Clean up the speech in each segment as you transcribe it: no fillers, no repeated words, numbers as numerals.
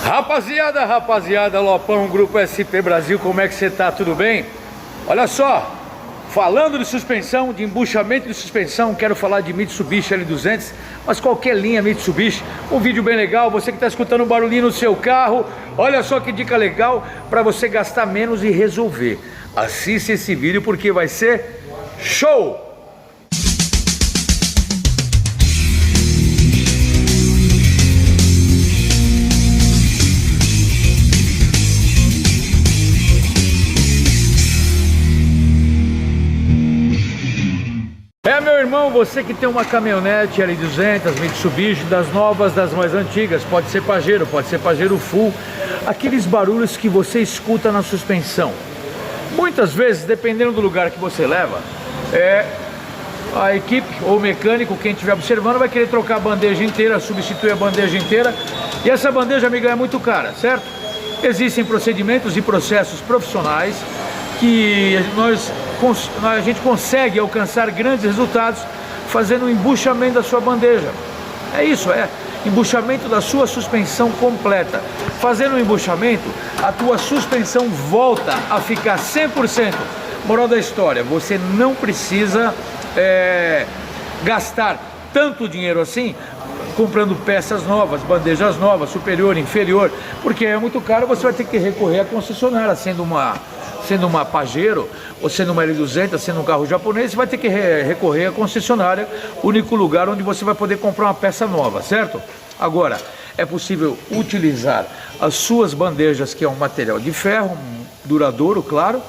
Rapaziada, Lopão, Grupo SP Brasil, como é que você tá? Tudo bem? Olha só, falando de suspensão, de embuchamento de suspensão, quero falar de Mitsubishi L200, mas qualquer linha Mitsubishi, um vídeo bem legal, você que está escutando um barulhinho no seu carro, olha só que dica legal para você gastar menos e resolver. Assista esse vídeo porque vai ser show! Meu irmão, você que tem uma caminhonete L200, Mitsubishi, das novas, das mais antigas, pode ser Pajero Full, aqueles barulhos que você escuta na suspensão. Muitas vezes, dependendo do lugar que você leva, a equipe ou o mecânico, quem estiver observando, vai querer trocar a bandeja inteira, substituir a bandeja inteira, e essa bandeja, amiga, é muito cara, certo? Existem procedimentos e processos profissionais que a gente consegue alcançar grandes resultados fazendo o embuchamento da sua bandeja. É isso, embuchamento da sua suspensão completa. Fazendo o embuchamento, a tua suspensão volta a ficar 100%. Moral da história, você não precisa gastar tanto dinheiro assim comprando peças novas, bandejas novas, superior, inferior, porque é muito caro, você vai ter que recorrer à concessionária, sendo uma Pajero, ou sendo uma L200, sendo um carro japonês, você vai ter que recorrer à concessionária, único lugar onde você vai poder comprar uma peça nova, certo? Agora, é possível utilizar as suas bandejas, que é um material de ferro, duradouro, claro,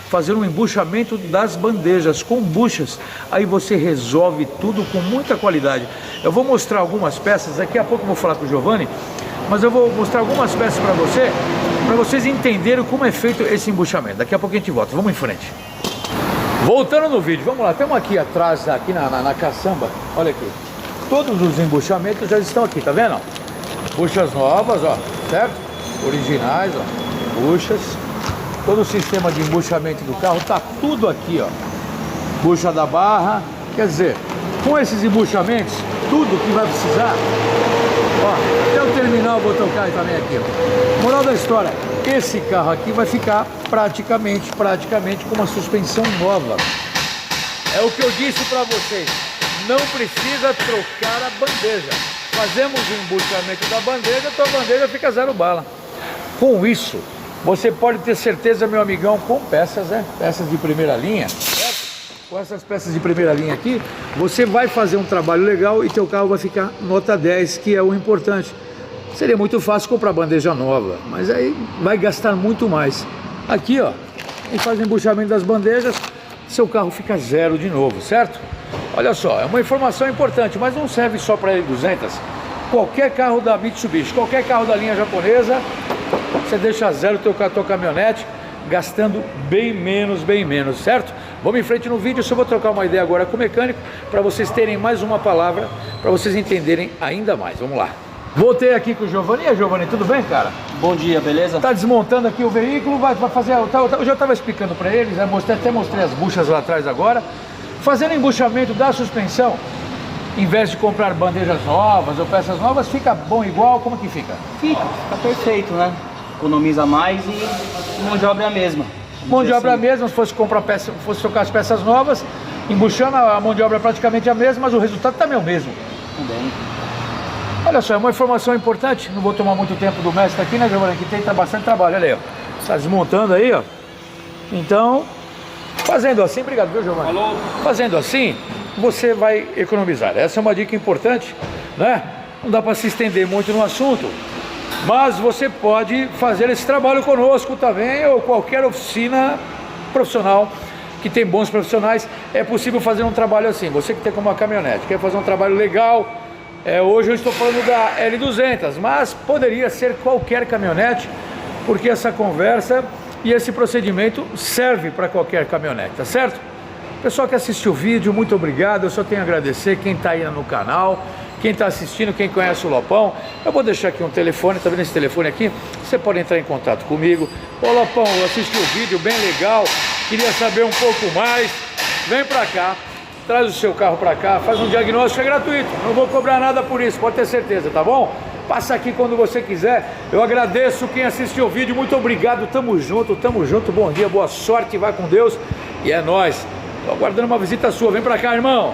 fazer um embuchamento das bandejas com buchas, aí você resolve tudo com muita qualidade. Eu vou mostrar algumas peças, daqui a pouco eu vou falar com o Giovanni, mas eu vou mostrar algumas peças para vocês entenderem como é feito esse embuchamento. Daqui a pouco a gente volta, vamos em frente. Voltando no vídeo, vamos lá, estamos aqui atrás, aqui na caçamba, olha aqui. Todos os embuchamentos já estão aqui, tá vendo? Buchas novas, ó, certo? Originais, ó, buchas. Todo o sistema de embuchamento do carro tá tudo aqui, ó. Bucha da barra, quer dizer, com esses embuchamentos, tudo que vai precisar, ó, até o terminal vou tocar também aqui, ó. Moral da história, esse carro aqui vai ficar praticamente com uma suspensão nova. É o que eu disse para vocês, não precisa trocar a bandeja. Fazemos o embuchamento da bandeja, tua bandeja fica zero bala. Com isso, você pode ter certeza, meu amigão, com peças, peças de primeira linha, certo? Com essas peças de primeira linha aqui, você vai fazer um trabalho legal e teu carro vai ficar nota 10, que é o importante. Seria muito fácil comprar bandeja nova, mas aí vai gastar muito mais. Aqui, ó, e faz o embuchamento das bandejas, seu carro fica zero de novo, certo? Olha só, é uma informação importante, mas não serve só para L200. Qualquer carro da Mitsubishi, qualquer carro da linha japonesa, você deixa zero tua caminhonete, gastando bem menos, certo? Vamos em frente no vídeo, eu só vou trocar uma ideia agora com o mecânico, para vocês terem mais uma palavra, para vocês entenderem ainda mais. Vamos lá. Voltei aqui com o Giovanni. E aí, Giovanni, tudo bem, cara? Bom dia, beleza? Tá desmontando aqui o veículo, vai fazer... Eu já estava explicando para eles, até mostrei as buchas lá atrás agora. Fazendo embuchamento da suspensão, em vez de comprar bandejas novas ou peças novas, fica bom igual? Como que fica? Fica perfeito, né? Economiza mais e mão de obra é a mesma. Mão de obra é a mesma, se fosse trocar as peças novas, embuchando, a mão de obra é praticamente a mesma, mas o resultado também é o mesmo. Também. Olha só, é uma informação importante, não vou tomar muito tempo do mestre aqui, né, Giovanni? Aqui tem bastante trabalho, olha aí, ó. Está desmontando aí, ó. Então, fazendo assim, obrigado, viu, Giovanni? Falou. Fazendo assim, você vai economizar. Essa é uma dica importante, né? Não dá para se estender muito no assunto, mas você pode fazer esse trabalho conosco também, ou qualquer oficina profissional que tem bons profissionais. É possível fazer um trabalho assim. Você que tem como uma caminhonete, quer fazer um trabalho legal, hoje eu estou falando da L200, mas poderia ser qualquer caminhonete, porque essa conversa e esse procedimento serve para qualquer caminhonete, tá certo? Pessoal que assistiu o vídeo, muito obrigado. Eu só tenho a agradecer quem está aí no canal, quem está assistindo, quem conhece o Lopão. Eu vou deixar aqui um telefone, tá vendo esse telefone aqui? Você pode entrar em contato comigo. Ô Lopão, eu assisti o vídeo, bem legal, queria saber um pouco mais. Vem pra cá, traz o seu carro pra cá, faz um diagnóstico, é gratuito. Não vou cobrar nada por isso, pode ter certeza, tá bom? passa aqui quando você quiser. Eu agradeço quem assistiu o vídeo, muito obrigado, tamo junto, bom dia, boa sorte, vai com Deus, e é nóis. Tô aguardando uma visita sua, vem pra cá, irmão.